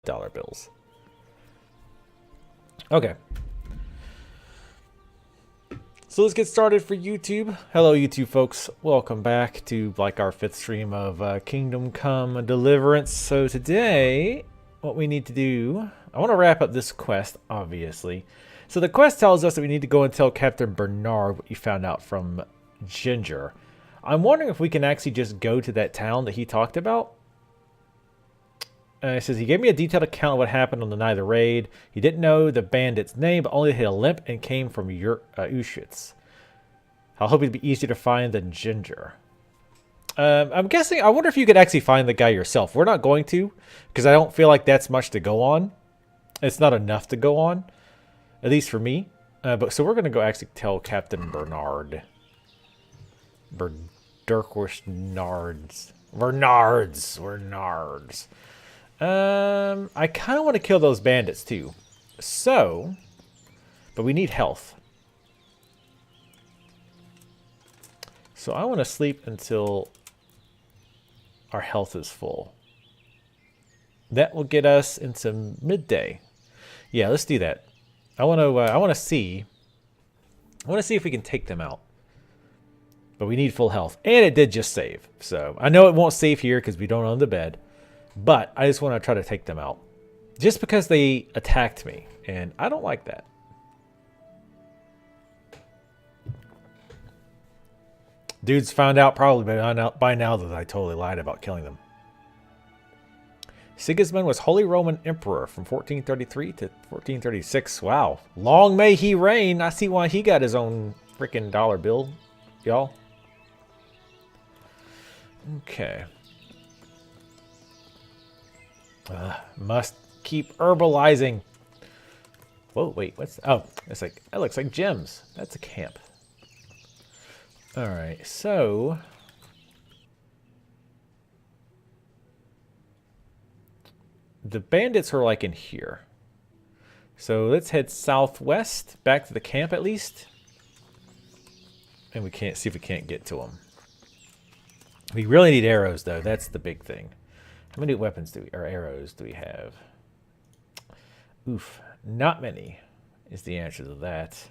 dollar bills. Okay. So let's get started for YouTube. Hello, YouTube folks. Welcome back to like our 5th stream of Kingdom Come Deliverance. So today, what we need to do, I want to wrap up this quest, obviously. So the quest tells us that we need to go and tell Captain Bernard what you found out from Ginger. I'm wondering if we can actually just go to that town that he talked about. It says he gave me a detailed account of what happened on the night of the raid. He didn't know the bandit's name, but only hit a limp and came from Ushitz. I hope it'd be easier to find than Ginger. I'm guessing, I wonder if you could actually find the guy yourself. We're not going to, because I don't feel like that's much to go on. It's not enough to go on, at least for me. But so we're going to go actually tell Captain Bernard. Bernards. I kind of want to kill those bandits too. So, but we need health. So I want to sleep until our health is full. That will get us into midday. Yeah, let's do that. I want to see if we can take them out. But we need full health. And it did just save. So I know it won't save here because we don't own the bed. But I just want to try to take them out. Just because they attacked me. And I don't like that. Dudes found out probably by now that I totally lied about killing them. Sigismund was Holy Roman Emperor from 1433 to 1436. Wow. Long may he reign. I see why he got his own freaking dollar bill, y'all. Okay. Must keep herbalizing. Whoa, wait, what's... Oh, it's like... That looks like gems. That's a camp. Alright, so... The bandits are like in here. So let's head southwest, back to the camp at least. And we can't see if we can't get to them. We really need arrows though, that's the big thing. How many weapons do we, or arrows do we have? Oof, not many is the answer to that.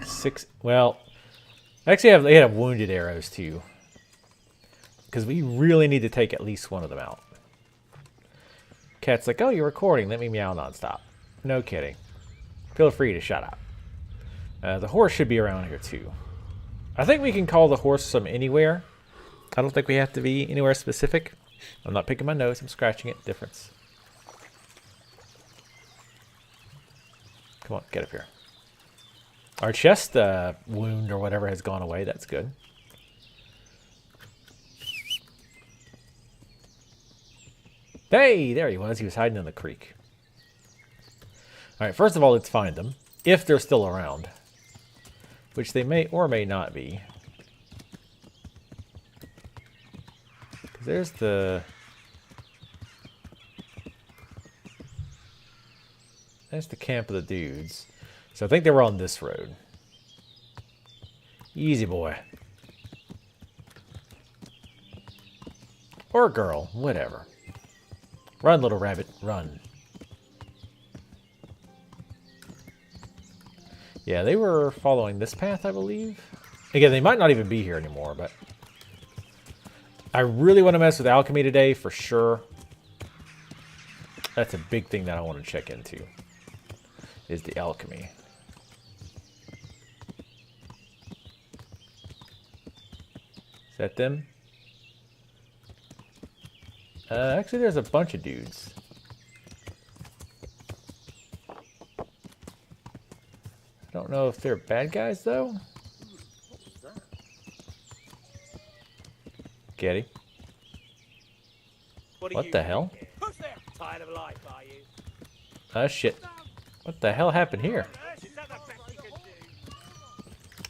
6, well, actually they have wounded arrows too. Because we really need to take at least one of them out. Cat's like, oh, you're recording, let me meow nonstop. No kidding. Feel free to shut up. The horse should be around here too. I think we can call the horse from anywhere. I don't think we have to be anywhere specific. I'm not picking my nose, I'm scratching it. Difference. Come on, get up here. Our chest wound or whatever has gone away. That's good. Hey, there he was. He was hiding in the creek. Alright, first of all, let's find them. If they're still around. Which they may or may not be. There's the... That's the camp of the dudes. So I think they were on this road. Easy boy. Or girl, whatever. Run, little rabbit, run. Yeah, they were following this path, I believe. Again, they might not even be here anymore, but... I really want to mess with alchemy today, for sure. That's a big thing that I want to check into. Is the alchemy. Is that them? Actually, there's a bunch of dudes. I don't know if they're bad guys, though. Getty. What the hell? Tired of life, are you? Shit. What the hell happened here?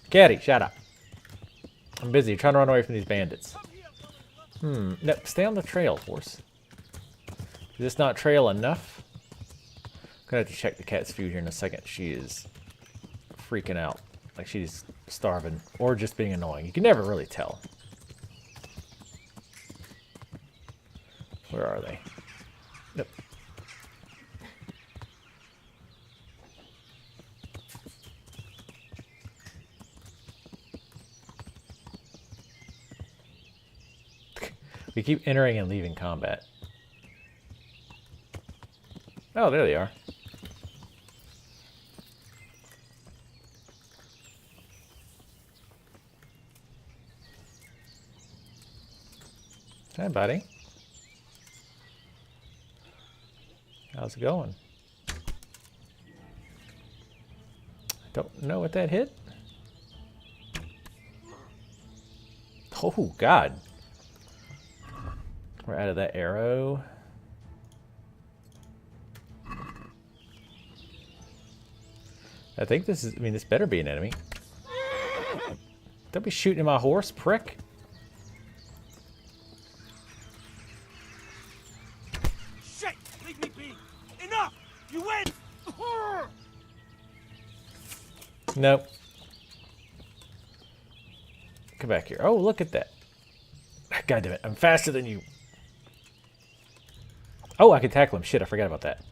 Getty, shut up. I'm busy trying to run away from these bandits. No, stay on the trail, horse. Is this not trail enough? I'm gonna have to check the cat's food here in a second. She is freaking out. Like she's starving. Or just being annoying. You can never really tell. Where are they? Nope. We keep entering and leaving combat. Oh, there they are. Hi, buddy. How's it going? I don't know what that hit. Oh, God. We're out of that arrow. I think this is, I mean, this better be an enemy. Don't be shooting at my horse, prick. Shit! Leave me be! Enough! You win! Nope. Come back here. Oh, look at that. God damn it. I'm faster than you. Oh, I can tackle him. Shit, I forgot about that.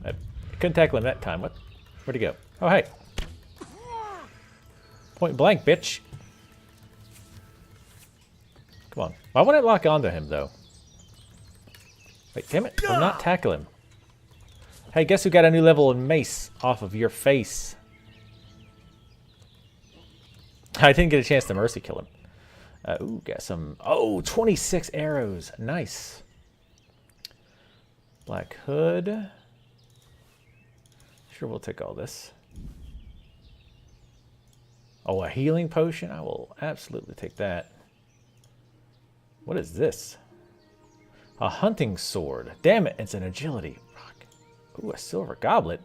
I couldn't tackle him that time. What? Where'd he go? Oh, hey. Point blank, bitch. Come on. Why wouldn't it lock onto him, though? Wait, damn it. I'm not tackling him. Hey, guess who got a new level in mace off of your face? I didn't get a chance to mercy kill him. Ooh, got some... Oh, 26 arrows. Nice. Black hood. Sure, we'll take all this. Oh, a healing potion? I will absolutely take that. What is this? A hunting sword. Damn it, it's an agility. Fuck. Ooh, a silver goblet.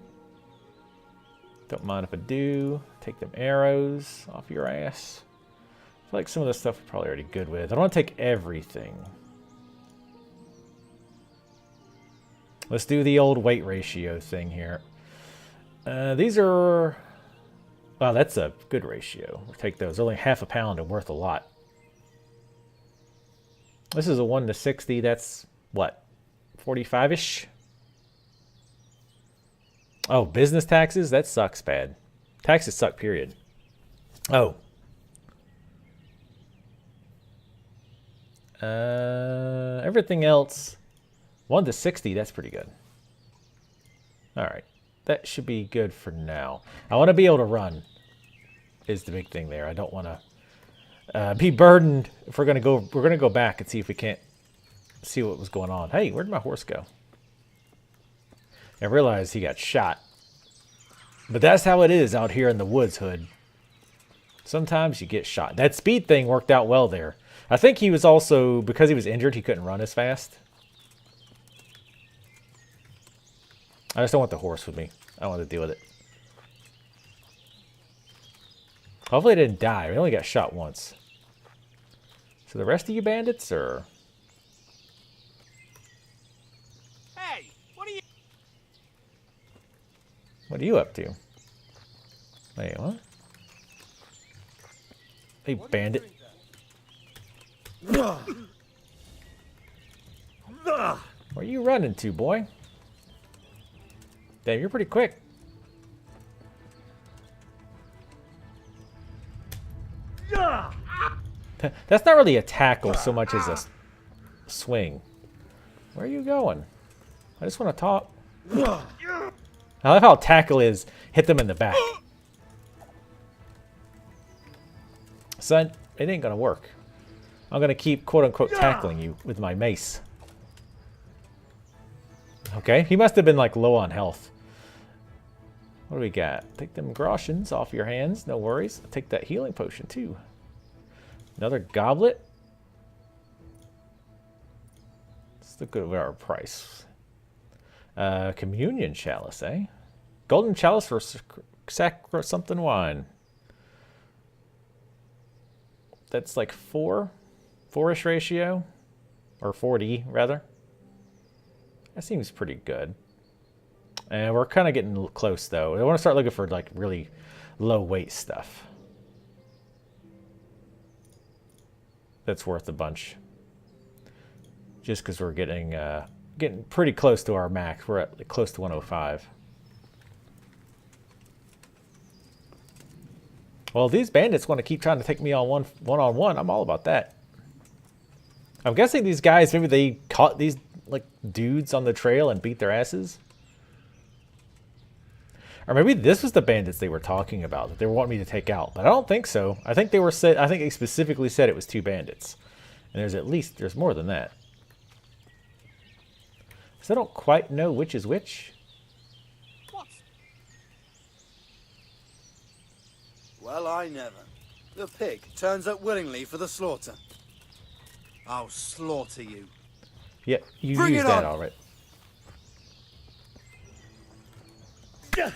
Don't mind if I do. Take them arrows off your ass. I feel like some of this stuff we're probably already good with. I don't want to take everything. Let's do the old weight ratio thing here. These are... Wow, that's a good ratio. We'll take those. Only half a pound and worth a lot. This is a 1 to 60. That's, what, 45-ish? Oh, business taxes? That sucks bad. Taxes suck, period. Oh. Everything else, 1 to 60, that's pretty good. All right. That should be good for now. I want to be able to run is the big thing there. I don't want to be burdened if we're going to go back and see if we can't see what was going on. Hey, where'd my horse go? I realized he got shot. But that's how it is out here in the woods, Hood. Sometimes you get shot. That speed thing worked out well there. I think he was also, because he was injured, he couldn't run as fast. I just don't want the horse with me. I don't want to deal with it. Hopefully it didn't die. We only got shot once. So the rest of you bandits are... Hey, what are you... What are you up to? Wait, what? Hey, bandit. Where are you running to, boy? Damn, you're pretty quick. That's not really a tackle so much as a swing. Where are you going? I just want to talk. I love how tackle is hit them in the back. Son, it ain't gonna work. I'm gonna keep quote-unquote tackling you with my mace. Okay, he must have been like low on health. What do we got? Take them groshens off your hands, no worries. I'll take that healing potion too. Another goblet. Let's look at our price. Communion chalice, eh? Golden chalice for sacro something wine. That's like 4-ish ratio, or 40 rather. That seems pretty good. And we're kind of getting close though. I want to start looking for like really low weight stuff. That's worth a bunch. just because we're getting pretty close to our max. We're at close to 105. Well, these bandits want to keep trying to take me on one-on-one. I'm all about that. I'm guessing these guys, maybe they caught these like dudes on the trail and beat their asses. Or maybe this was the bandits they were talking about that they were wanting me to take out. But I don't think so. I think they specifically said it was 2 bandits. And there's more than that. So I don't quite know which is which. Well, I never. The pig turns up willingly for the slaughter. I'll slaughter you. Yeah, you Bring used it that on. already. Damn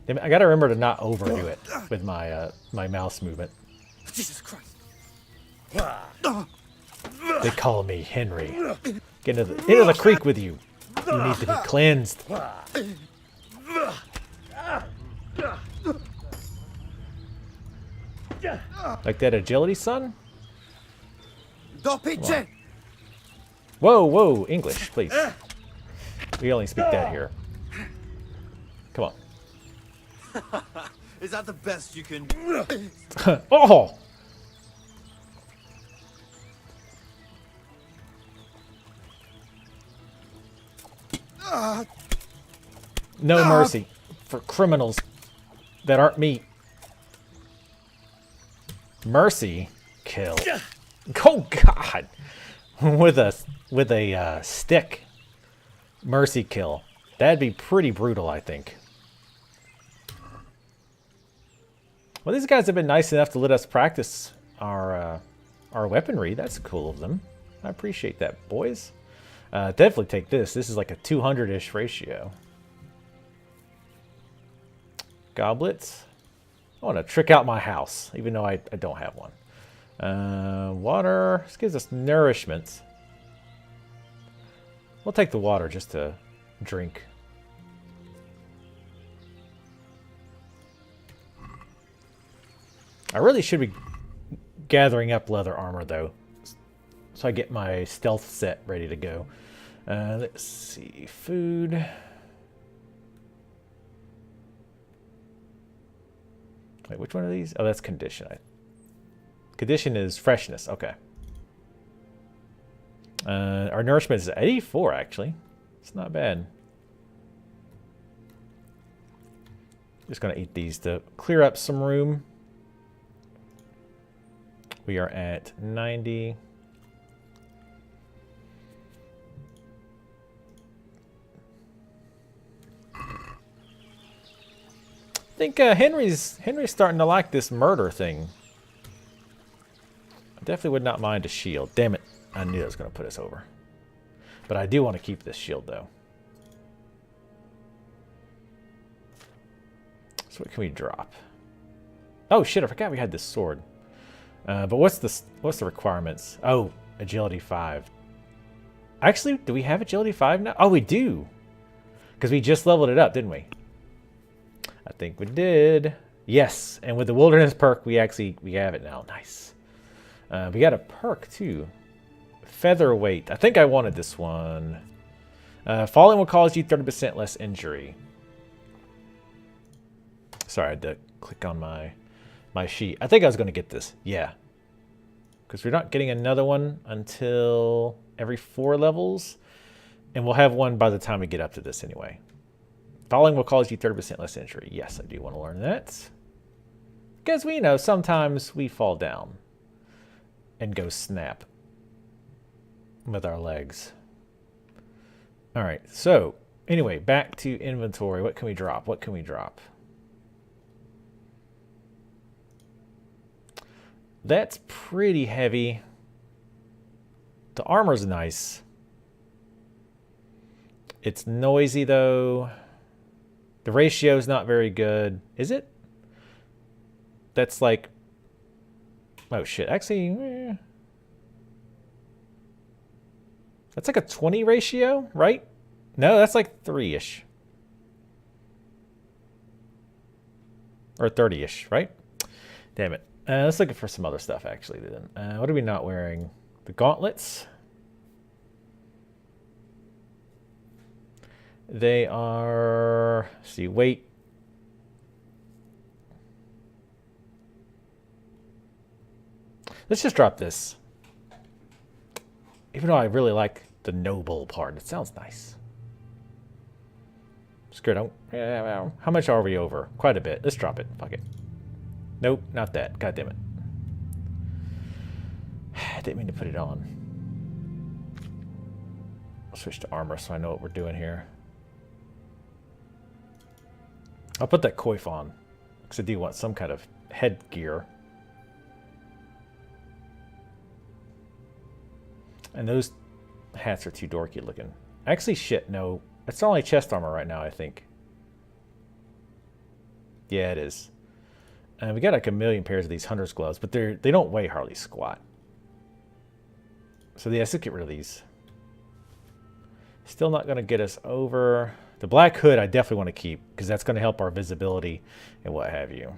it, I gotta remember to not overdo it with my my mouse movement. Jesus Christ. They call me Henry. Get into the creek with you. You need to be cleansed. Like that agility, son? Doppelchen. Whoa, whoa, English, please. We only speak that here. Come on. Is that the best you can? Oh! No mercy for criminals that aren't me. Mercy? Kill. Oh, God! with a stick. Mercy kill. That'd be pretty brutal, I think. Well, these guys have been nice enough to let us practice our weaponry. That's cool of them. I appreciate that, boys. Definitely take this. This is like a 200-ish ratio. Goblets. I want to trick out my house, even though I don't have one. Water. This gives us nourishment. We'll take the water just to drink. I really should be gathering up leather armor, though, so I get my stealth set ready to go. Let's see. Food. Wait, which one of these? Oh, that's condition. Condition is freshness. Okay. Our nourishment is 84, actually. It's not bad. Just going to eat these to clear up some room. We are at 90. I think Henry's starting to like this murder thing. I definitely would not mind a shield. Damn it. I knew that was going to put us over. But I do want to keep this shield, though. So what can we drop? Oh, shit. I forgot we had this sword. But what's the requirements? Oh, agility 5. Actually, do we have agility 5 now? Oh, we do. Because we just leveled it up, didn't we? I think we did. Yes, and with the wilderness perk, we have it now. Nice. We got a perk too. Featherweight. I think I wanted this one. Falling will cause you 30% less injury. Sorry, I had to click on my sheet. I think I was going to get this. Yeah. Because we're not getting another one until every 4 levels. And we'll have one by the time we get up to this anyway. Falling will cause you 30% less injury. Yes, I do want to learn that. Because we know sometimes we fall down and go snap with our legs. All right, so anyway, back to inventory. What can we drop? What can we drop? That's pretty heavy. The armor's nice. It's noisy, though. The ratio is not very good. Is it? That's like... Oh, shit. Actually... That's like a 20 ratio, right? No, that's like 3-ish. Or 30-ish, right? Damn it. Let's look for some other stuff, actually, then. What are we not wearing? The gauntlets. They are, let's see, weight. Let's just drop this. Even though I really like the noble part, it sounds nice. Screw it. Yeah, how much are we over? Quite a bit. Let's drop it. Fuck it. Nope, not that. God damn it. I didn't mean to put it on. I'll switch to armor so I know what we're doing here. I'll put that coif on because I do want some kind of headgear. And those hats are too dorky looking. Actually, shit, no. It's only chest armor right now, I think. Yeah, it is. And we got like a million pairs of these hunter's gloves, but they don't weigh hardly squat. So yeah, let's get rid of these. Still not going to get us over. The black hood I definitely want to keep because that's going to help our visibility and what have you.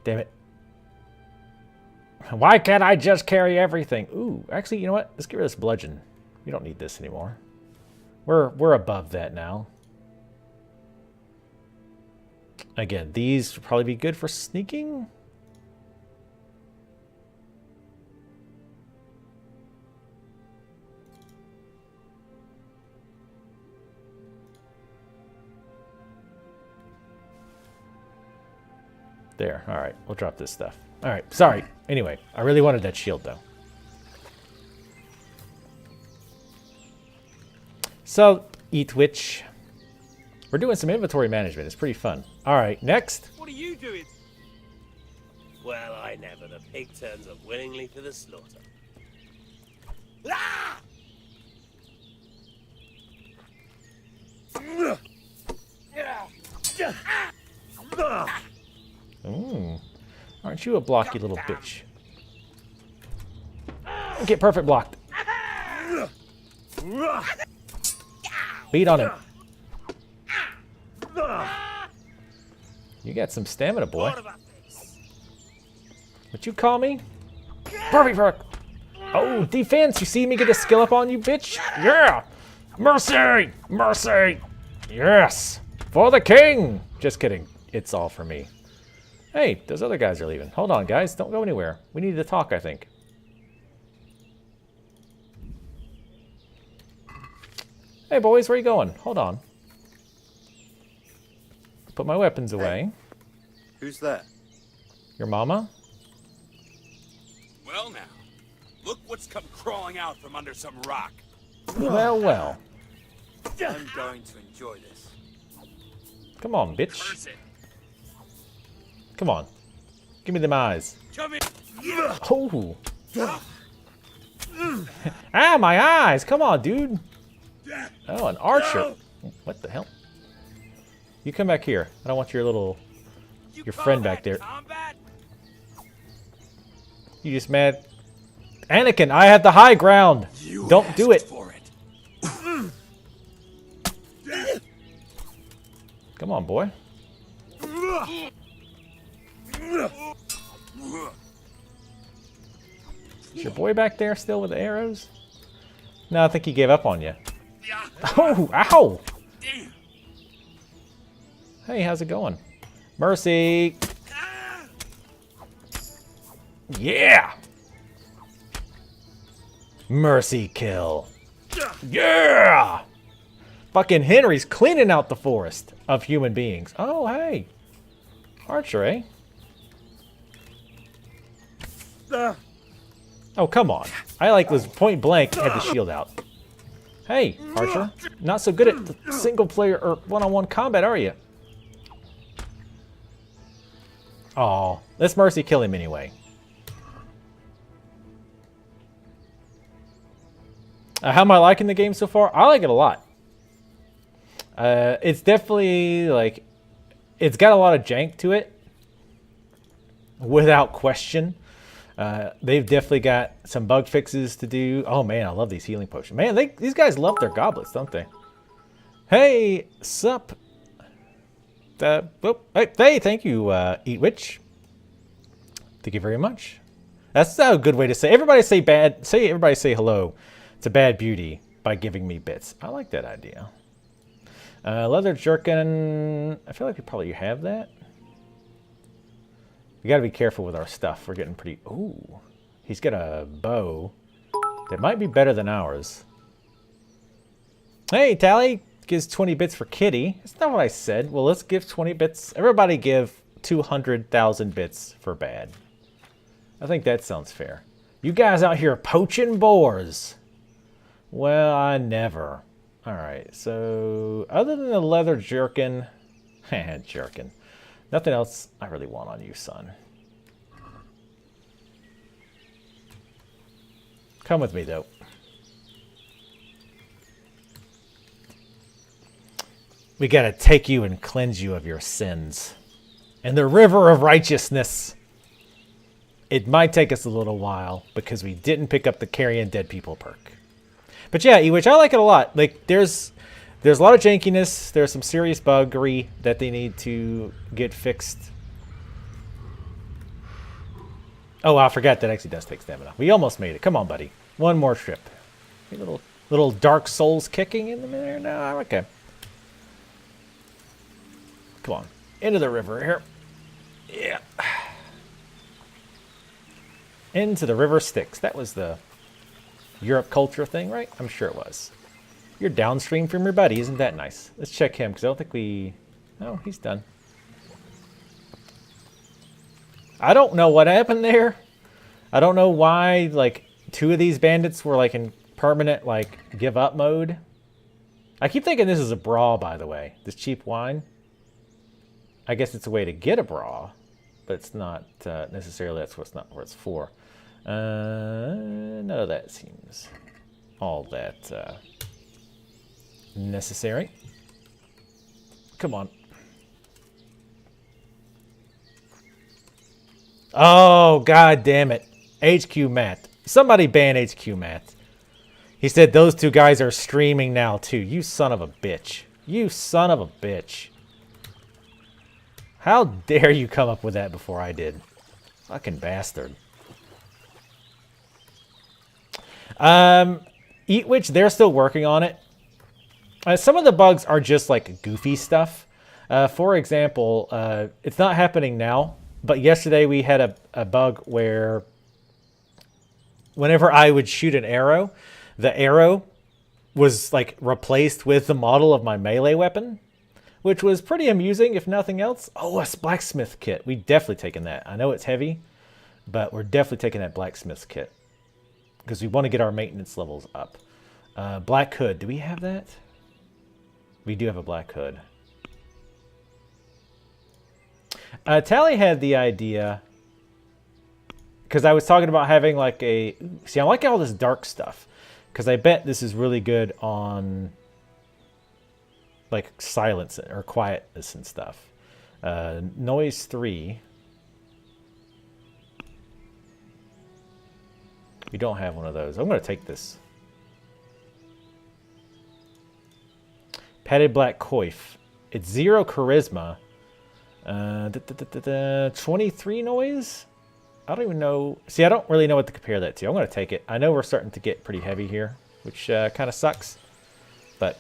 Damn it. Why can't I just carry everything? Ooh, actually, you know what? Let's get rid of this bludgeon. We don't need this anymore. We're above that now. Again, these would probably be good for sneaking. There. All right, we'll drop this stuff. All right, sorry. Anyway, I really wanted that shield, though. So, eat witch. We're doing some inventory management. It's pretty fun. All right, next. What are you doing? Well, I never. The pig turns up willingly for the slaughter. Ah! Aren't you a blocky little bitch? Get perfect blocked. Beat on him. You got some stamina, boy. What you call me? Perfect perk. Oh, defense. You see me get a skill up on you, bitch? Yeah. Mercy. Mercy. Yes. For the king. Just kidding. It's all for me. Hey, those other guys are leaving. Hold on, guys. Don't go anywhere. We need to talk, I think. Hey, boys. Where you going? Hold on. Put my weapons away. Hey, who's that? Your mama? Well now, look what's come crawling out from under some rock. Well, well. I'm going to enjoy this. Come on, bitch. Curse it. Come on. Give me them eyes. Come in. Oh. Ah, my eyes. Come on, dude. Oh, an archer. What the hell? You come back here. I don't want your little... your friend back there. Combat? You just mad? Anakin, I have the high ground. Don't do it. For it. Come on, boy. Is your boy back there still with the arrows? No, I think he gave up on you. Oh, ow! Damn. Hey, how's it going? Mercy! Yeah! Mercy kill. Yeah! Fucking Henry's cleaning out the forest of human beings. Oh, hey. Archer, eh? Oh, come on. I like was point blank, had the shield out. Hey, Archer. Not so good at the single player or one-on-one combat, are you? Oh, let's Mercy kill him anyway. How am I liking the game so far? I like it a lot. It's definitely like, it's got a lot of jank to it, without question. They've definitely got some bug fixes to do. Oh man, I love these healing potions. Man, these guys love their goblets, don't they? Hey, sup? Hey, thank you, Eat Witch. Thank you very much. That's not a good way to say. Everybody say bad. Everybody say hello to Bad Beauty by giving me bits. I like that idea. Leather jerkin. I feel like we probably have that. We got to be careful with our stuff. We're getting pretty... Ooh. He's got a bow that might be better than ours. Hey, Tally gives 20 bits for Kitty. That's not what I said. Well, let's give 20 bits. Everybody give 200,000 bits for Bad. I think that sounds fair. You guys out here poaching boars. Well, I never. All right, so other than the leather jerkin... jerkin. Nothing else I really want on you, son. Come with me, though. We gotta take you and cleanse you of your sins. And the river of righteousness. It might take us a little while because we didn't pick up the carrying dead people perk. But yeah, which I like it a lot. Like there's a lot of jankiness. There's some serious buggery that they need to get fixed. Oh, I forgot that actually does take stamina. We almost made it. Come on, buddy. One more trip. A little Dark Souls kicking in there. No, okay. Come on. Into the river here. Yeah. Into the river Styx. That was the Europe culture thing, right? I'm sure it was. You're downstream from your buddy. Isn't that nice? Let's check him, because I don't think we... Oh, he's done. I don't know what happened there. I don't know why, like, 2 of these bandits were, like, in permanent, like, give up mode. I keep thinking this is a bra, by the way. This cheap wine. I guess it's a way to get a bra, but it's not necessarily that's what's not what it's for. None of that seems all that necessary. Come on. Oh, god damn it. HQ Matt. Somebody ban HQ Matt. He said those 2 guys are streaming now too. You son of a bitch. You son of a bitch. How dare you come up with that before I did? Fucking bastard. Eat Witch, they're still working on it. Some of the bugs are just like goofy stuff. For example, it's not happening now, but yesterday we had a bug where whenever I would shoot an arrow, the arrow was like replaced with the model of my melee weapon, which was pretty amusing, if nothing else. Oh, a blacksmith kit. We definitely taken that. I know it's heavy, but we're definitely taking that blacksmith kit because we want to get our maintenance levels up. Black hood. Do we have that? We do have a black hood. Tally had the idea because I was talking about having like a... See, I like all this dark stuff because I bet this is really good on... like silence or quietness and stuff. Noise 3. We don't have one of those. I'm going to take this. Padded black coif. It's 0 charisma. 23 noise? I don't even know. See, I don't really know what to compare that to. I'm going to take it. I know we're starting to get pretty heavy here, which kind of sucks. But...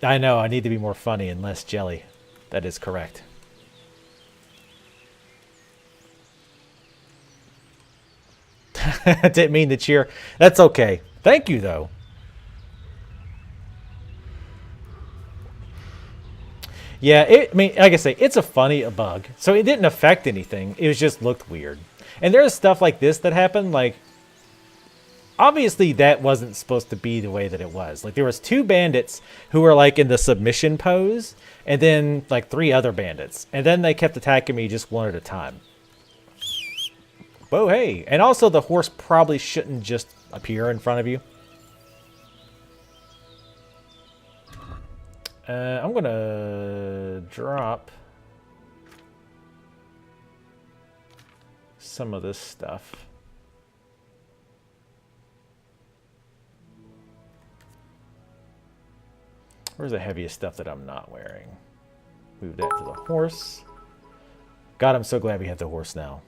I know, I need to be more funny and less jelly. That is correct. Didn't mean to cheer. That's okay. Thank you, though. Yeah, I mean, like I say, it's a funny bug. So it didn't affect anything. It was just looked weird. And there's stuff like this that happened, like... Obviously, that wasn't supposed to be the way that it was. Like, there was 2 bandits who were, like, in the submission pose, and then, like, 3 other bandits. And then they kept attacking me just one at a time. Whoa, hey. And also, the horse probably shouldn't just appear in front of you. I'm going to drop some of this stuff. Where's the heaviest stuff that I'm not wearing? Move that to the horse. God, I'm so glad we have the horse now.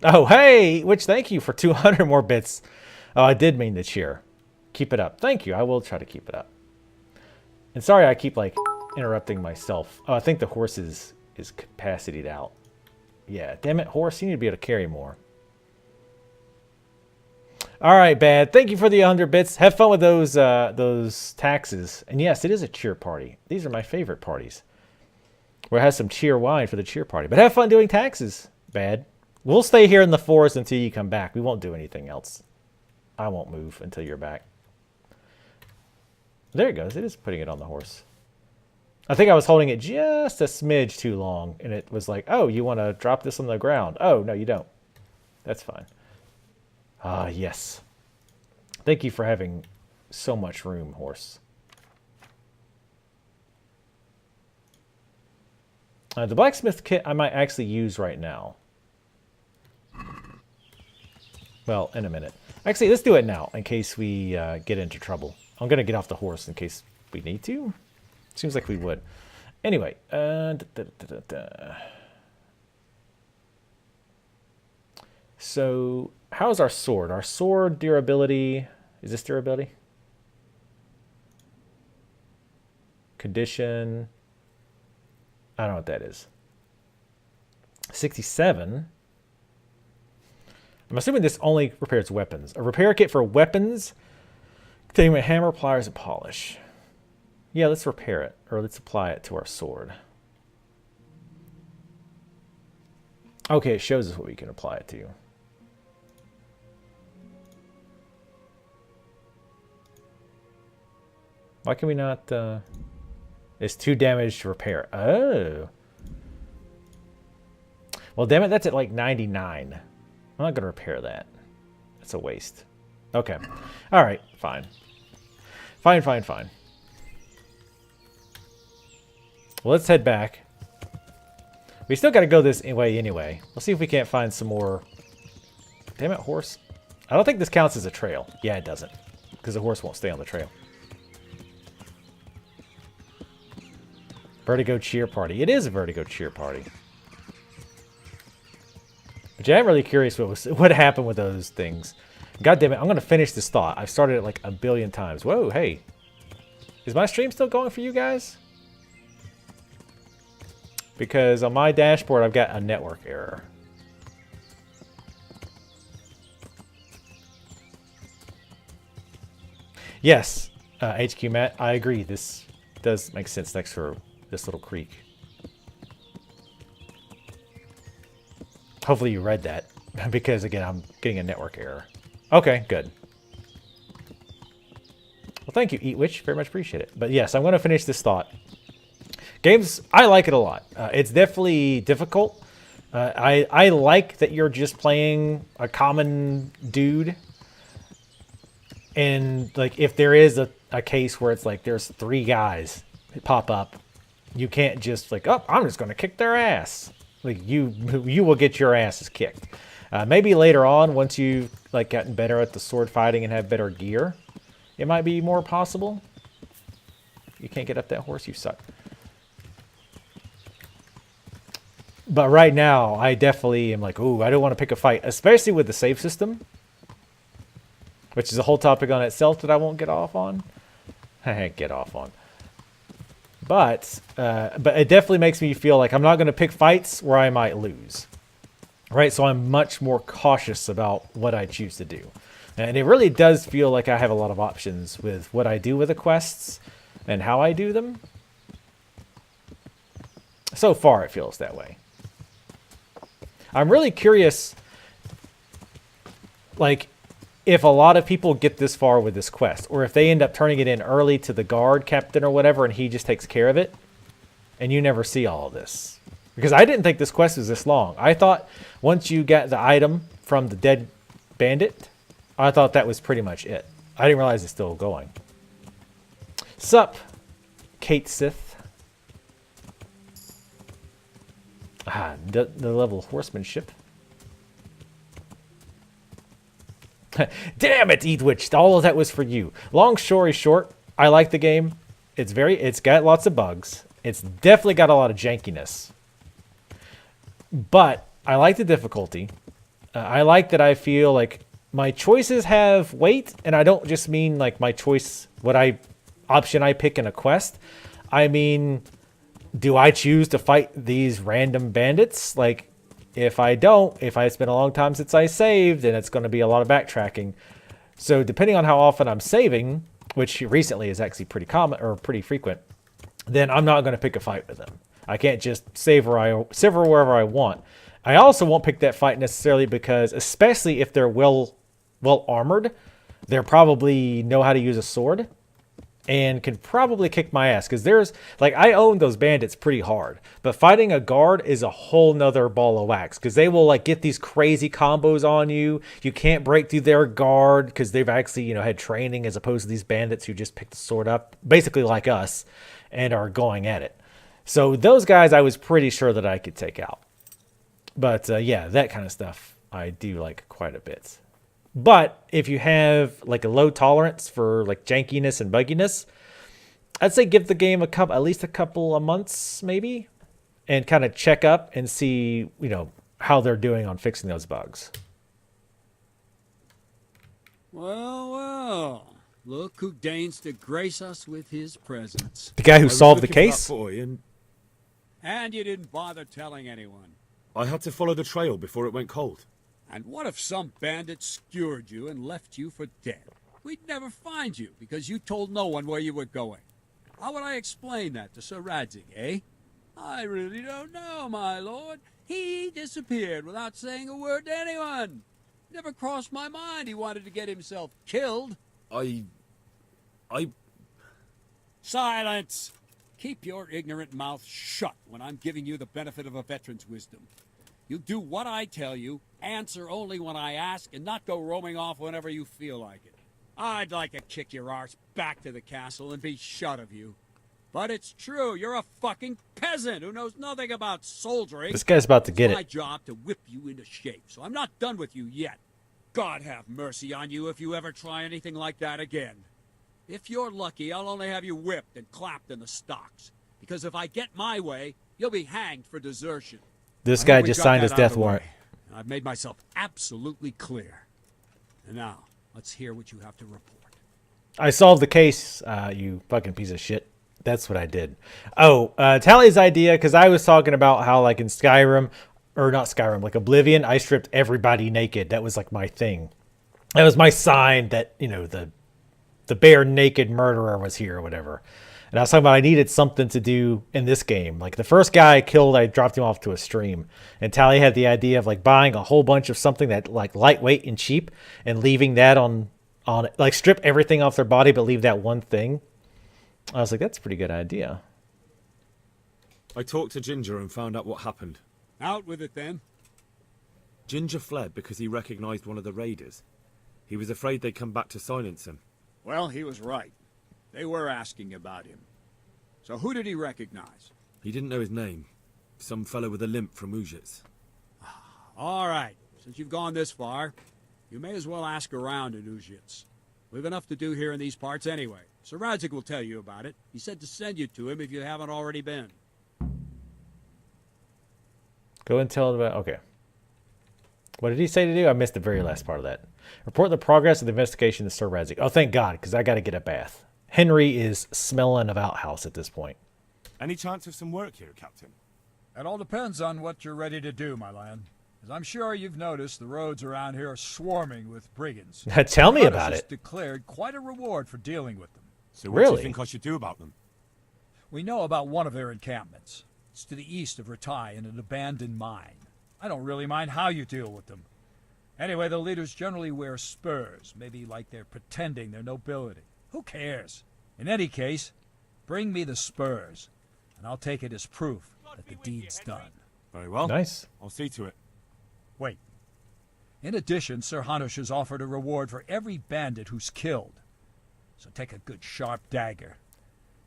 Oh, hey! Which, thank you for 200 more bits. Oh, I did mean to cheer. Keep it up. Thank you. I will try to keep it up. And sorry I keep, like, interrupting myself. Oh, I think the horse is capacitied out. Yeah, damn it, horse. You need to be able to carry more. All right, Bad. Thank you for the 100 bits. Have fun with those taxes. And yes, it is a cheer party. These are my favorite parties. Where it has some cheer wine for the cheer party. But have fun doing taxes, Bad. We'll stay here in the forest until you come back. We won't do anything else. I won't move until you're back. There it goes. It is putting it on the horse. I think I was holding it just a smidge too long. And it was like, oh, you want to drop this on the ground. Oh, no, you don't. That's fine. Ah, yes. Thank you for having so much room, horse. The blacksmith kit I might actually use right now. Well, in a minute. Actually, let's do it now in case we get into trouble. I'm going to get off the horse in case we need to. Seems like we would. Anyway. So, how's our sword? Our sword durability... Is this durability? Condition... I don't know what that is. 67. I'm assuming this only repairs weapons. A repair kit for weapons containing a hammer, pliers, and polish. Yeah, let's repair it. Or let's apply it to our sword. Okay, it shows us what we can apply it to. Why can we not... It's 2 damage to repair. Oh. Well, damn it, that's at like 99. I'm not going to repair that. That's a waste. Okay. All right, fine. Fine. Well, let's head back. We still got to go this way anyway. We'll see if we can't find some more... Damn it, horse. I don't think this counts as a trail. Yeah, it doesn't. Because the horse won't stay on the trail. Vertigo cheer party. It is a Vertigo cheer party. But yeah, I'm really curious what happened with those things. God damn it, I'm going to finish this thought. I've started it like a billion times. Whoa, hey. Is my stream still going for you guys? Because on my dashboard, I've got a network error. Yes, HQ Matt, I agree. This does make sense next to this little creek. Hopefully you read that, because again, I'm getting a network error. Okay, good. Well, thank you, Eatwitch. Very much appreciate it. But yes, I'm going to finish this thought. Games, I like it a lot. It's definitely difficult. I like that you're just playing a common dude. And like, if there is a case where it's like there's 3 guys that pop up, you can't just like, oh, I'm just going to kick their ass. Like you will get your asses kicked. Maybe later on, once you've like gotten better at the sword fighting and have better gear, it might be more possible. You can't get up that horse, you suck. But right now, I definitely am like, ooh, I don't want to pick a fight, especially with the save system, which is a whole topic on itself that I won't get off on. Get off on. But it definitely makes me feel like I'm not going to pick fights where I might lose. Right? So I'm much more cautious about what I choose to do. And it really does feel like I have a lot of options with what I do with the quests and how I do them. So far, it feels that way. I'm really curious, like, if a lot of people get this far with this quest, or if they end up turning it in early to the guard captain or whatever, and he just takes care of it, and you never see all of this. Because I didn't think this quest was this long. I thought once you got the item from the dead bandit, I thought that was pretty much it. I didn't realize it's still going. Sup, Kate Sith. The level of horsemanship. Damn it, Eatwitch! All of that was for you. Long story short, I like the game. It's got lots of bugs. It's definitely got a lot of jankiness. But I like the difficulty. I like that I feel like my choices have weight, and I don't just mean like my choice, option I pick in a quest. I mean, do I choose to fight these random bandits? Like, if I don't, if it's been a long time since I saved, then it's going to be a lot of backtracking. So depending on how often I'm saving, which recently is actually pretty common or pretty frequent, then I'm not going to pick a fight with them. I can't just save wherever I want. I also won't pick that fight necessarily because, especially if they're well armored, they're probably know how to use a sword and can probably kick my ass. Because there's, like, I own those bandits pretty hard, but fighting a guard is a whole nother ball of wax because they will, like, get these crazy combos on you. You can't break through their guard because they've actually, you know, had training, as opposed to these bandits who just pick the sword up, basically like us, and are going at it. So those guys I was pretty sure that I could take out. But yeah, that kind of stuff I do like quite a bit. But if you have like a low tolerance for like jankiness and bugginess, I'd say give the game at least a couple of months maybe, and kind of check up and see, you know, how they're doing on fixing those bugs. Well, well. Look who deigns to grace us with his presence. The guy who solved the looking for case? that boy, And you didn't bother telling anyone. I had to follow the trail before it went cold. And what if some bandit skewered you and left you for dead? We'd never find you because you told no one where you were going. How would I explain that to Sir Radzig, eh? I really don't know, my lord. He disappeared without saying a word to anyone. Never crossed my mind he wanted to get himself killed. I... Silence! Keep your ignorant mouth shut when I'm giving you the benefit of a veteran's wisdom. You do what I tell you, answer only when I ask, and not go roaming off whenever you feel like it. I'd like to kick your arse back to the castle and be shut of you. But it's true, you're a fucking peasant who knows nothing about soldiering. This guy's about to get It's my it. job to whip you into shape, so I'm not done with you yet. God have mercy on you if you ever try anything like that again. If you're lucky, I'll only have you whipped and clapped in the stocks. Because if I get my way, you'll be hanged for desertion. This I guy hope we just got signed that his out of death the warrant. way. I've made myself absolutely clear. And now, let's hear what you have to report. I solved the case, you fucking piece of shit. That's what I did. Oh, Tally's idea, because I was talking about how, like, in Skyrim, or not Skyrim, like Oblivion, I stripped everybody naked. That was, like, my thing. That was my sign that, you know, the bare naked murderer was here or whatever. And I was talking about I needed something to do in this game. Like the first guy I killed, I dropped him off to a stream. And Tally had the idea of like buying a whole bunch of something that like lightweight and cheap and leaving that on like strip everything off their body but leave that one thing. I was like, that's a pretty good idea. I talked to Ginger and found out what happened. Out with it then. Ginger fled because he recognized one of the raiders. He was afraid they'd come back to silence him. Well, he was right. They were asking about him. So who did he recognize? He didn't know his name. Some fellow with a limp from Ujits. All right. Since you've gone this far, you may as well ask around in Ujits. We've enough to do here in these parts anyway. Sir Radzig will tell you about it. He said to send you to him if you haven't already been. Go and tell about. Okay. What did he say to do? I missed the very last part of that. Report the progress of the investigation to Sir Radzig. Oh, thank God, because I got to get a bath. Henry is smelling of outhouse at this point. Any chance of some work here, Captain? It all depends on what you're ready to do, my lad. As I'm sure you've noticed, the roads around here are swarming with brigands. Tell me Hunnish about has it. declared quite a reward for dealing with them. So what do Really? you think I should do about them? We know about one of their encampments. It's to the east of Ratai in an abandoned mine. I don't really mind how you deal with them. Anyway, the leaders generally wear spurs, maybe like they're pretending they're nobility. Who cares? In any case, bring me the spurs, and I'll take it as proof that the deed's done. Very well. Nice. I'll see to it. Wait. In addition, Sir Hunnish has offered a reward for every bandit who's killed. So take a good sharp dagger.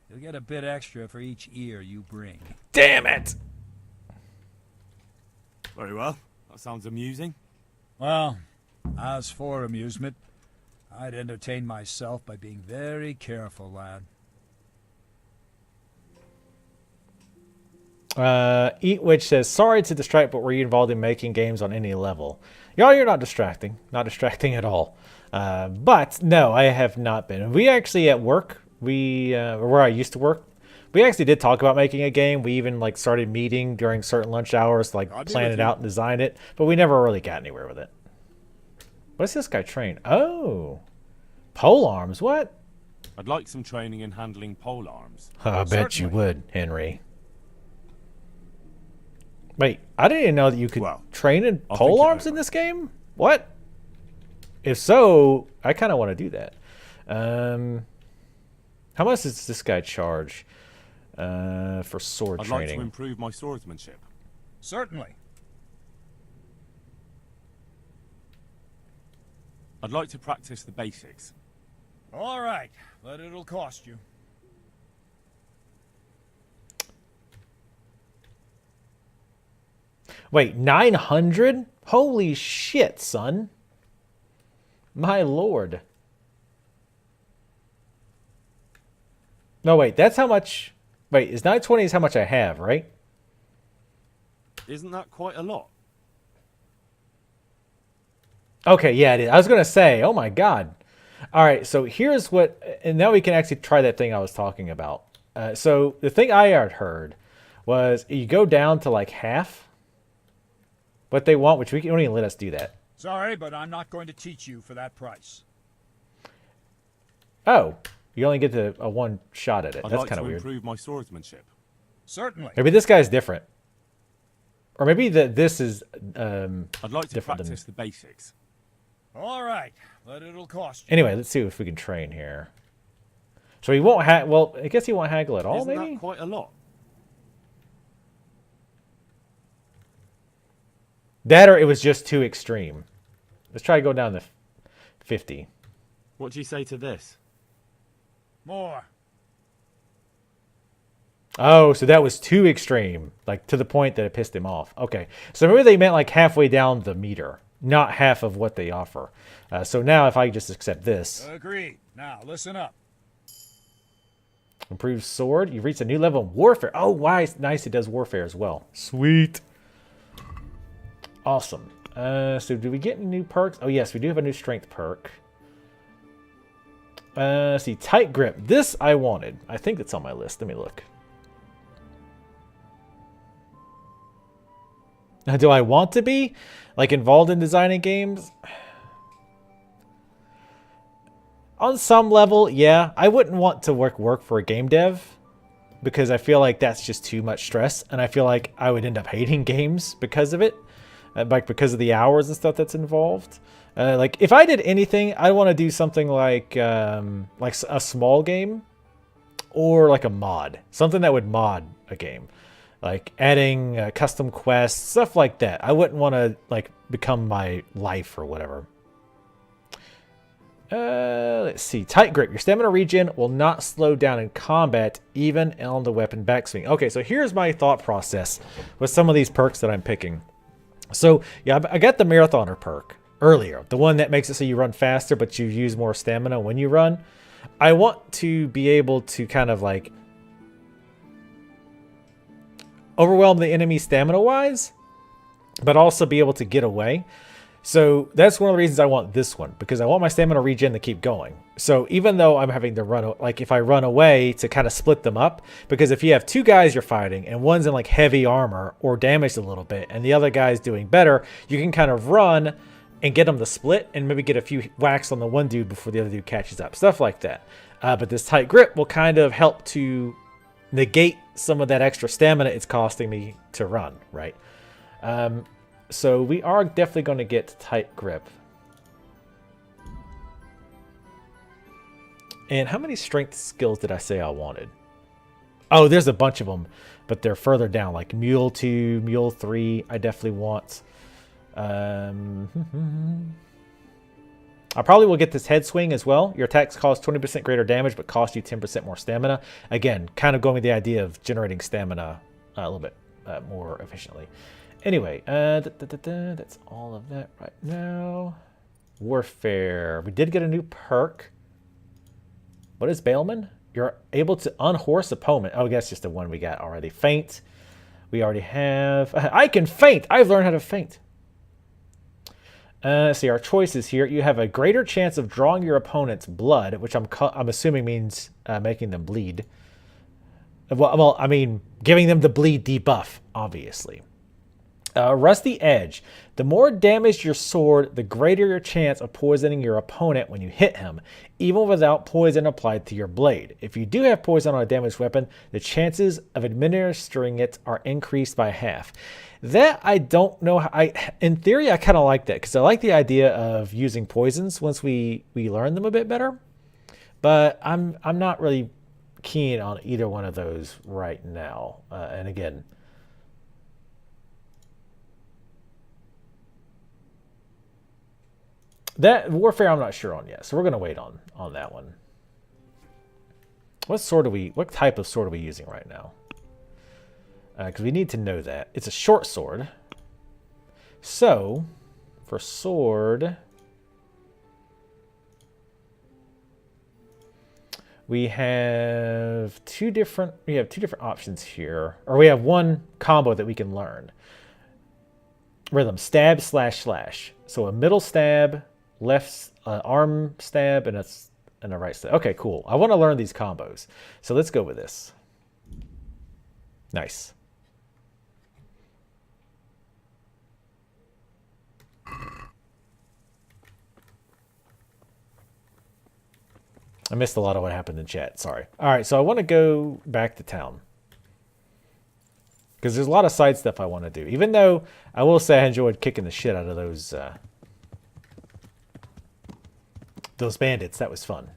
You'll get a bit extra for each ear you bring. Damn it! Very well. That sounds amusing. Well, as for amusement, I'd entertain myself by being very careful, lad. Eat Witch says, sorry to distract, but were you involved in making games on any level? Y'all, you're not distracting. Not distracting at all. But no, I have not been. We actually at work, where I used to work, we actually did talk about making a game. We even like started meeting during certain lunch hours, like plan it out and design it, but we never really got anywhere with it. What's this guy train? Oh, pole arms. What? I'd like some training in handling pole arms. I bet you would, Henry. Wait, I didn't even know that you could train in pole arms in this game? What? If so, I kind of want to do that. How much does this guy charge for sword training? I'd like to improve my swordsmanship. Certainly. I'd like to practice the basics. All right, but it'll cost you. Wait, 900? Holy shit, son. My lord. No, wait, that's how much... Wait, is 920 is how much I have, right? Isn't that quite a lot? Okay, yeah, it is. I was going to say, oh my god. All right, so here's what... And now we can actually try that thing I was talking about. So the thing I had heard was you go down to like half what they want, which we don't even let us do that. Sorry, but I'm not going to teach you for that price. Oh, you only get a one shot at it. I'd That's like kind to of weird. improve my swordsmanship. Certainly. Maybe this guy's different. Or maybe this is I'd like to different practice the basics. All right, but it'll cost you. Anyway, let's see if we can train here. So he won't well, I guess he won't haggle at all, Isn't maybe? that quite a lot? That or it was just too extreme. Let's try to go down to 50. What do you say to this? More. Oh, so that was too extreme. Like, to the point that it pissed him off. Okay. So maybe they meant like halfway down the meter. Not half of what they offer. So now if I just accept this. Agreed. Now, listen up. Improved sword. You've reached a new level of warfare. Oh, why? Nice. It does warfare as well. Sweet. Awesome. So do we get any new perks? Oh, yes. We do have a new strength perk. See, tight grip. This I wanted. I think it's on my list. Let me look. Do I want to be like involved in designing games? On some level, yeah. I wouldn't want to work for a game dev because I feel like that's just too much stress, and I feel like I would end up hating games because of it, like because of the hours and stuff that's involved. Like if I did anything, I want to do something like a small game or like a mod, something that would mod a game. Like adding custom quests, stuff like that. I wouldn't want to like become my life or whatever. Let's see. Tight grip. Your stamina regen will not slow down in combat, even on the weapon backswing. Okay, so here's my thought process with some of these perks that I'm picking. So yeah, I got the marathoner perk earlier, the one that makes it so you run faster, but you use more stamina when you run. I want to be able to kind of like overwhelm the enemy stamina-wise, but also be able to get away. So that's one of the reasons I want this one, because I want my stamina regen to keep going. So even though I'm having to run, like if I run away to kind of split them up, because if you have two guys you're fighting and one's in like heavy armor or damaged a little bit and the other guy's doing better, you can kind of run and get them to split and maybe get a few whacks on the one dude before the other dude catches up, stuff like that. But this tight grip will kind of help to negate some of that extra stamina it's costing me to run, right? So we are definitely going to get tight grip. And how many strength skills did I say I wanted? Oh, there's a bunch of them, but they're further down, like Mule 2, Mule 3, I definitely want. I probably will get this head swing as well. Your attacks cause 20% greater damage, but cost you 10% more stamina. Again, kind of going with the idea of generating stamina a little bit more efficiently. Anyway, that's all of that right now. Warfare. We did get a new perk. What is Bailman? You're able to unhorse opponent. Oh, I guess just the one we got already. Faint. We already have... I can feint! I've learned how to feint. Let's see, our choices here. You have a greater chance of drawing your opponent's blood, which I'm assuming means making them bleed. Well, I mean, giving them the bleed debuff, obviously. Rusty Edge. The more damaged your sword, the greater your chance of poisoning your opponent when you hit him, even without poison applied to your blade. If you do have poison on a damaged weapon, the chances of administering it are increased by half. That I don't know. In theory, I kind of like that because I like the idea of using poisons once we learn them a bit better. But I'm not really keen on either one of those right now. And again, that warfare I'm not sure on yet, so we're gonna wait on that one. What type of sword are we using right now? Because we need to know that. It's a short sword. So, for sword, we have two different options here. Or we have one combo that we can learn. Rhythm, stab, slash, slash. So a middle stab, left arm stab, and a right stab. Okay, cool. I want to learn these combos. So let's go with this. Nice. I missed a lot of what happened in chat. Sorry. All right, so I want to go back to town. Because there's a lot of side stuff I want to do. Even though I will say I enjoyed kicking the shit out of those bandits. That was fun.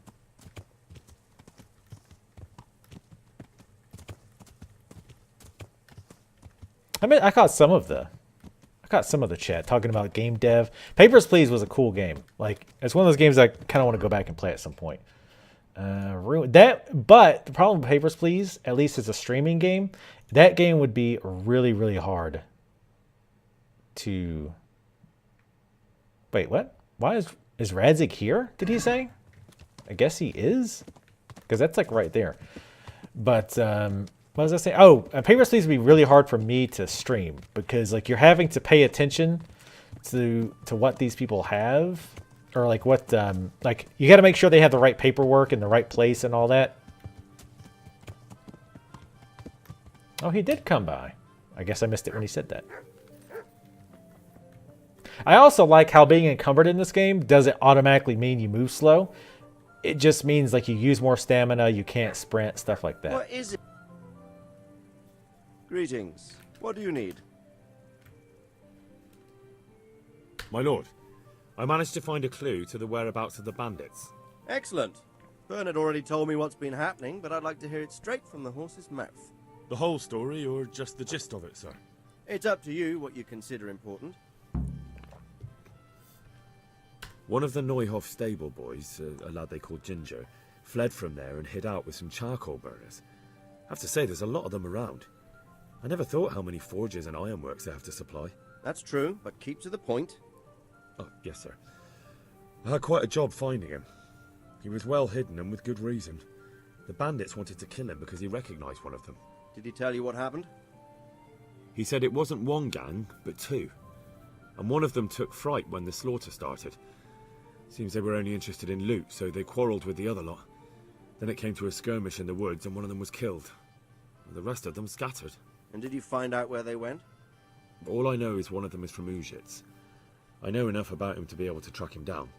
I mean, I caught some of the chat talking about game dev. Papers, Please was a cool game. Like, it's one of those games I kind of want to go back and play at some point. But the problem with Papers, Please, at least as a streaming game, that game would be really, really hard to... Wait, what? Why is Radzik here, did he say? I guess he is? Because that's like right there. But, what was I saying? Oh, Papers, Please would be really hard for me to stream because like you're having to pay attention to what these people have. Or like what, like you got to make sure they have the right paperwork in the right place and all that. Oh, he did come by. I guess I missed it when he said that. I also like how being encumbered in this game doesn't automatically mean you move slow. It just means like you use more stamina, you can't sprint, stuff like that. What is it? Greetings. What do you need? My lord, I managed to find a clue to the whereabouts of the bandits. Excellent. Bernard already told me what's been happening, but I'd like to hear it straight from the horse's mouth. The whole story, or just the gist of it, sir? It's up to you what you consider important. One of the Neuhoff stable boys, a lad they called Ginger, fled from there and hid out with some charcoal burners. I have to say, there's a lot of them around. I never thought how many forges and ironworks they have to supply. That's true, but keep to the point. Oh, yes, sir. I had quite a job finding him. He was well hidden and with good reason. The bandits wanted to kill him because he recognized one of them. Did he tell you what happened? He said it wasn't one gang, but two. And one of them took fright when the slaughter started. Seems they were only interested in loot, so they quarrelled with the other lot. Then it came to a skirmish in the woods and one of them was killed. The rest of them scattered. And did you find out where they went? All I know is one of them is from Uzhitz. I know enough about him to be able to track him down.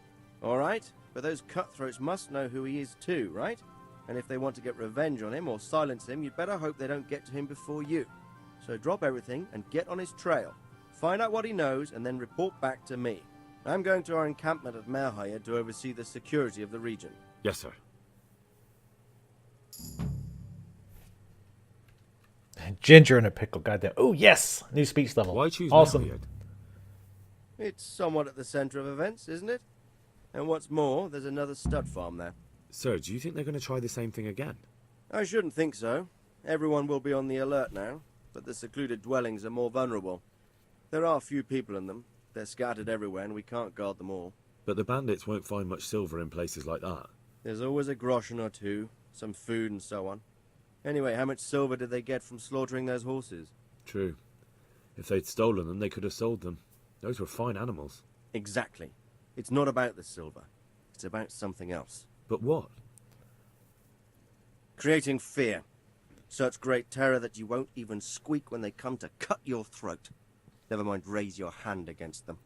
All right, but those cutthroats must know who he is too, right? And if they want to get revenge on him or silence him, you'd better hope they don't get to him before you. So drop everything and get on his trail. Find out what he knows and then report back to me. I'm going to our encampment at Merhayed to oversee the security of the region. Yes, sir. Ginger in a pickle, goddamn. Oh, yes! New speech level. Why choose awesome. Merhayed? It's somewhat at the center of events, isn't it? And what's more, there's another stud farm there. Sir, do you think they're going to try the same thing again? I shouldn't think so. Everyone will be on the alert now, but the secluded dwellings are more vulnerable. There are few people in them. They're scattered everywhere and we can't guard them all. But the bandits won't find much silver in places like that. There's always a groschen or two, some food and so on. Anyway, how much silver did they get from slaughtering those horses? True. If they'd stolen them, they could have sold them. Those were fine animals. Exactly. It's not about the silver. It's about something else. But what? Creating fear. Such great terror that you won't even squeak when they come to cut your throat. Never mind raise your hand against them.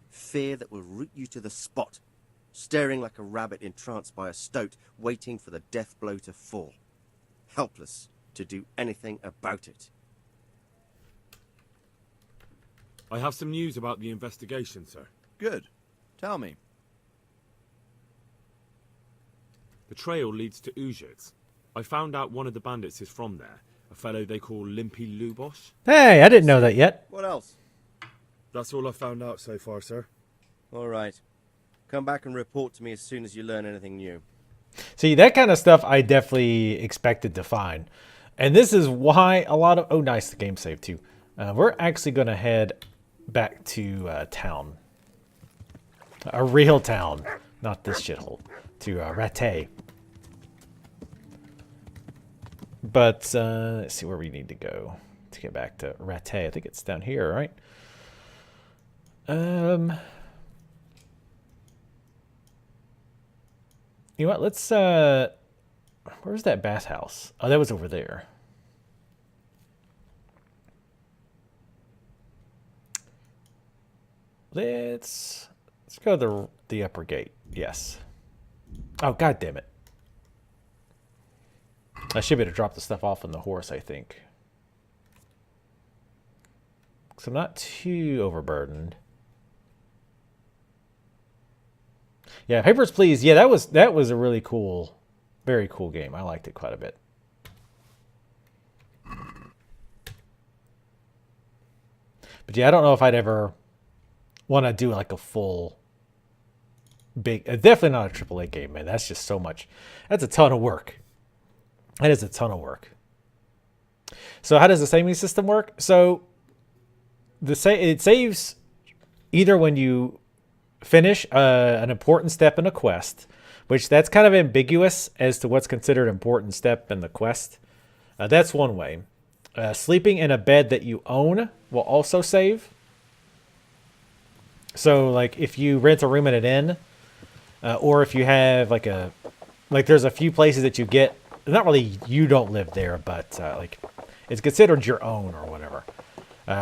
Fear that will root you to the spot, staring like a rabbit entranced by a stoat, waiting for the death blow to fall. Helpless to do anything about it. I have some news about the investigation, sir. Good. Tell me. The trail leads to Uzhitz. I found out one of the bandits is from there, a fellow they call Limpy Lubosh. Hey, I didn't know that yet. What else? That's all I found out so far, sir. All right. Come back and report to me as soon as you learn anything new. See, that kind of stuff I definitely expected to find. And this is why a lot of... Oh, nice, the game save too. We're actually going to head back to town. A real town. Not this shithole. To Rattay. But let's see where we need to go to get back to Rattay. I think it's down here, right? You know what? Let's where's that bathhouse? Oh, that was over there. Let's go to the upper gate. Yes. Oh, god damn it. I should be able to drop the stuff off on the horse, I think. So I'm not too overburdened. Yeah, Papers, Please. Yeah, that was a really cool, very cool game. I liked it quite a bit. But yeah, I don't know if I'd ever want to do like a full big... definitely not a AAA game, man. That's just so much. That's a ton of work. That is a ton of work. So how does the saving system work? So it saves either when you finish an important step in a quest, which that's kind of ambiguous as to what's considered an important step in the quest. That's one way. Sleeping in a bed that you own will also save. So like if you rent a room at an inn, or if you have like there's a few places that you get, not really, you don't live there, but like it's considered your own or whatever.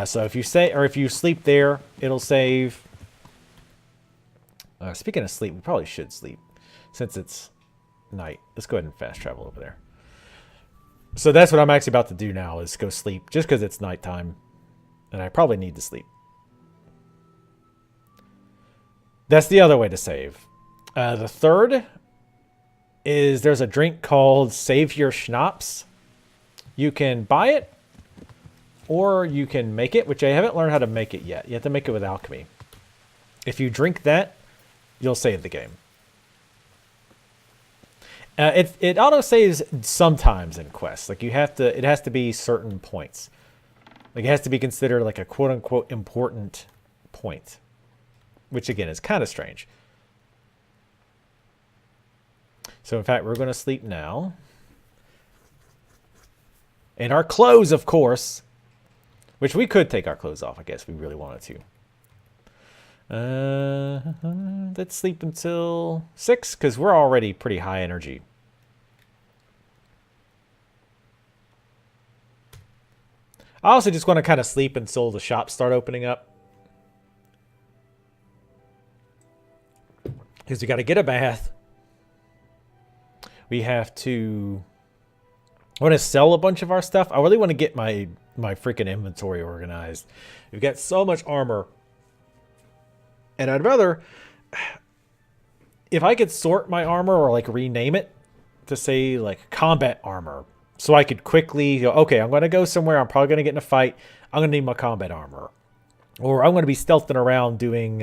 So if you sleep there, it'll save. Speaking of sleep, we probably should sleep since it's night. Let's go ahead and fast travel over there. So that's what I'm actually about to do now, is go sleep just because it's nighttime and I probably need to sleep. That's the other way to save. The third is there's a drink called Save Your Schnapps. You can buy it or you can make it, which I haven't learned how to make it yet. You have to make it with alchemy. If you drink that, you'll save the game. It auto saves sometimes in quests. Like it has to be certain points. Like it has to be considered like a quote unquote important point, which again is kind of strange. So in fact, we're going to sleep now. In our clothes, of course, which we could take our clothes off, I guess, if we really wanted to. Let's sleep until 6 because we're already pretty high energy. I also just want to kind of sleep until the shops start opening up. Because we got to get a bath. We have to... I want to sell a bunch of our stuff. I really want to get my freaking inventory organized. We've got so much armor. And I'd rather... If I could sort my armor or like rename it to say like combat armor. So I could quickly go, okay, I'm going to go somewhere. I'm probably going to get in a fight. I'm going to need my combat armor. Or I'm going to be stealthing around doing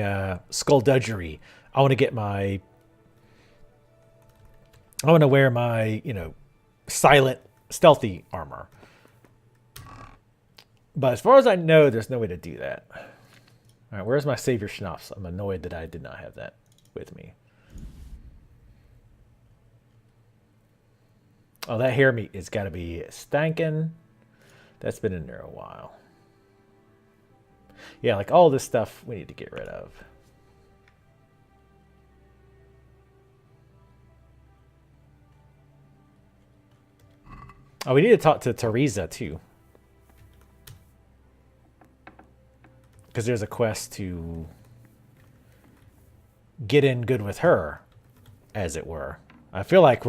skullduggery. I want to get my... I want to wear my, silent, stealthy armor. But as far as I know, there's no way to do that. All right, where's my Savior Schnapps? I'm annoyed that I did not have that with me. Oh, that hair meat has got to be stankin'. That's been in there a while. Yeah, like all this stuff we need to get rid of. Oh, we need to talk to Teresa too. Because there's a quest to get in good with her, as it were. I feel like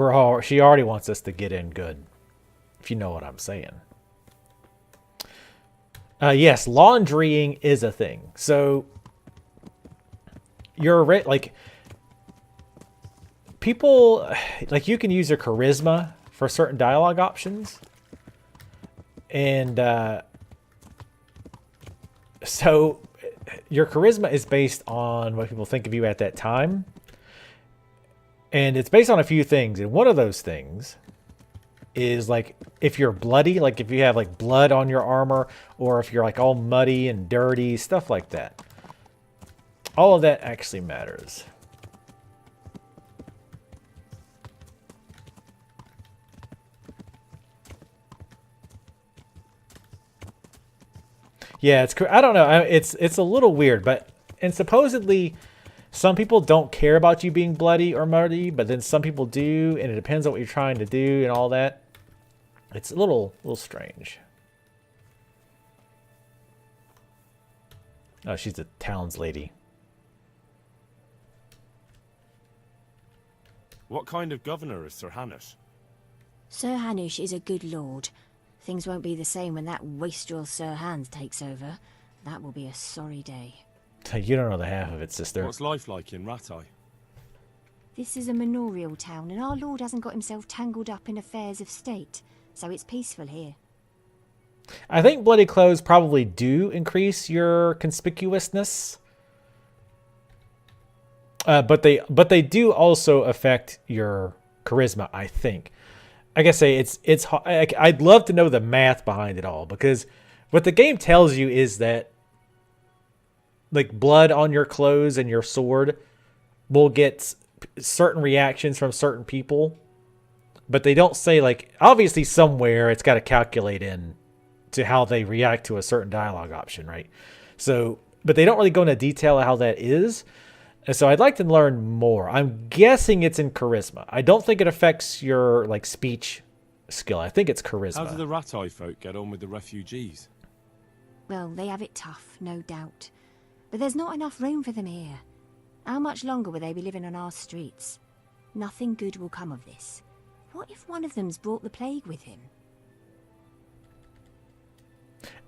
she already wants us to get in good, if you know what I'm saying. Yes, laundrying is a thing. So you're like people like you can use your charisma for certain dialogue options, and so your charisma is based on what people think of you at that time, and it's based on a few things. And one of those things is like if you're bloody, like if you have like blood on your armor, or if you're like all muddy and dirty, stuff like that. All of that actually matters. Yeah, I don't know. It's a little weird, and supposedly some people don't care about you being bloody or muddy, but then some people do, and it depends on what you're trying to do and all that. It's a little strange. Oh, she's a towns lady. What kind of governor is Sir Hanush? Sir Hanush is a good lord. Things won't be the same when that wastrel Sir Hans takes over. That will be a sorry day. You don't know the half of it, sister. What's life like in Rattay? This is a manorial town, and our lord hasn't got himself tangled up in affairs of state, so it's peaceful here. I think bloody clothes probably do increase your conspicuousness. But they do also affect your charisma, I think. Like I say, I'd love to know the math behind it all, because what the game tells you is that like blood on your clothes and your sword will get certain reactions from certain people, but they don't say, like, obviously somewhere it's got to calculate in to how they react to a certain dialogue option, right? So, but they don't really go into detail of how that is. And so I'd like to learn more. I'm guessing it's in charisma. I don't think it affects your like speech skill. I think it's charisma. How do the Rattay folk get on with the refugees? Well, they have it tough, no doubt. But there's not enough room for them here. How much longer will they be living on our streets? Nothing good will come of this. What if one of them's brought the plague with him?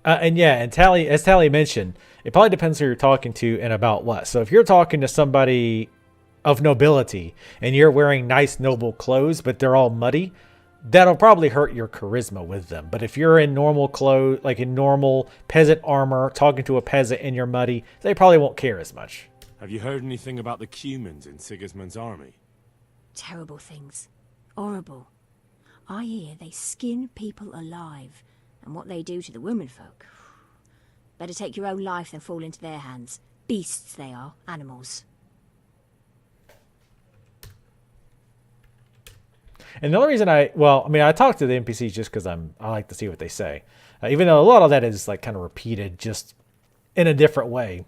And as Tally mentioned, it probably depends who you're talking to and about what. So if you're talking to somebody of nobility and you're wearing nice noble clothes, but they're all muddy, that'll probably hurt your charisma with them. But if you're in normal clothes, like in normal peasant armor, talking to a peasant and you're muddy, they probably won't care as much. Have you heard anything about the Cumans in Sigismund's army? Terrible things. Horrible. I hear they skin people alive, and what they do to the womenfolk. Better take your own life than fall into their hands. Beasts they are, animals. And the only reason I talk to the NPCs just because I like to see what they say. Even though a lot of that is like kind of repeated just in a different way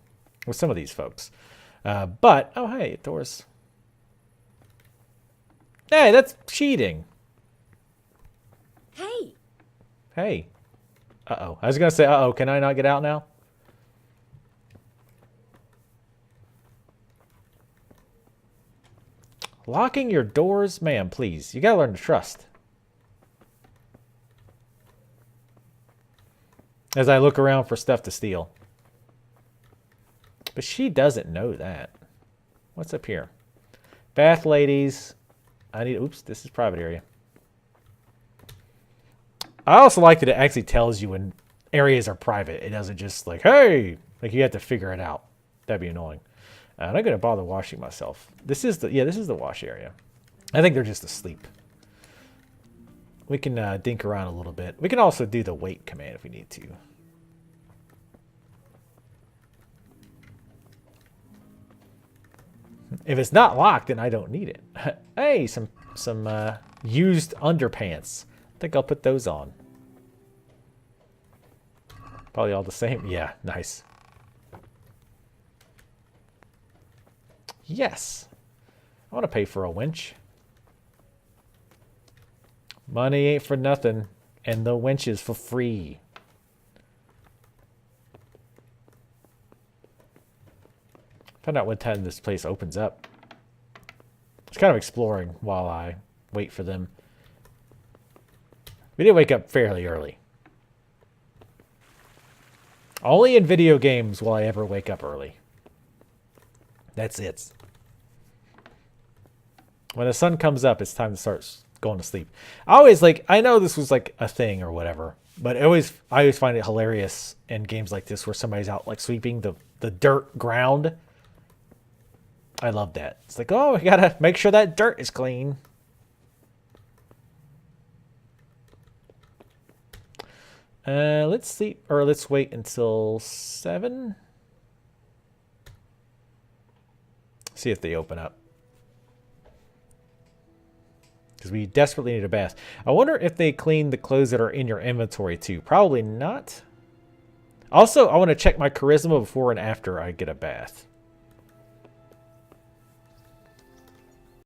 with some of these folks. But, oh hey, doors. Hey, that's cheating. Hey! Hey. Uh-oh. I was going to say, uh-oh, can I not get out now? Locking your doors? Man, please. You got to learn to trust. As I look around for stuff to steal. But she doesn't know that. What's up here? Bath ladies. Oops, this is private area. I also like that it actually tells you when areas are private. It doesn't just like, hey, like you have to figure it out. That'd be annoying. I'm not going to bother washing myself. This is the wash area. I think they're just asleep. We can dink around a little bit. We can also do the wait command if we need to. If it's not locked, then I don't need it. Hey, some used underpants. I think I'll put those on. Probably all the same. Yeah, nice. Yes. I want to pay for a winch. Money ain't for nothing. And the winch is for free. Find out what time this place opens up. Just kind of exploring while I wait for them. We did wake up fairly early. Only in video games will I ever wake up early. That's it. When the sun comes up, it's time to start going to sleep. I know this was like a thing or whatever, but I always find it hilarious in games like this where somebody's out like sweeping the dirt ground. I love that. It's like, oh, we gotta make sure that dirt is clean. Let's sleep, or let's wait until 7. See if they open up. Because we desperately need a bath. I wonder if they clean the clothes that are in your inventory too. Probably not. Also, I want to check my charisma before and after I get a bath.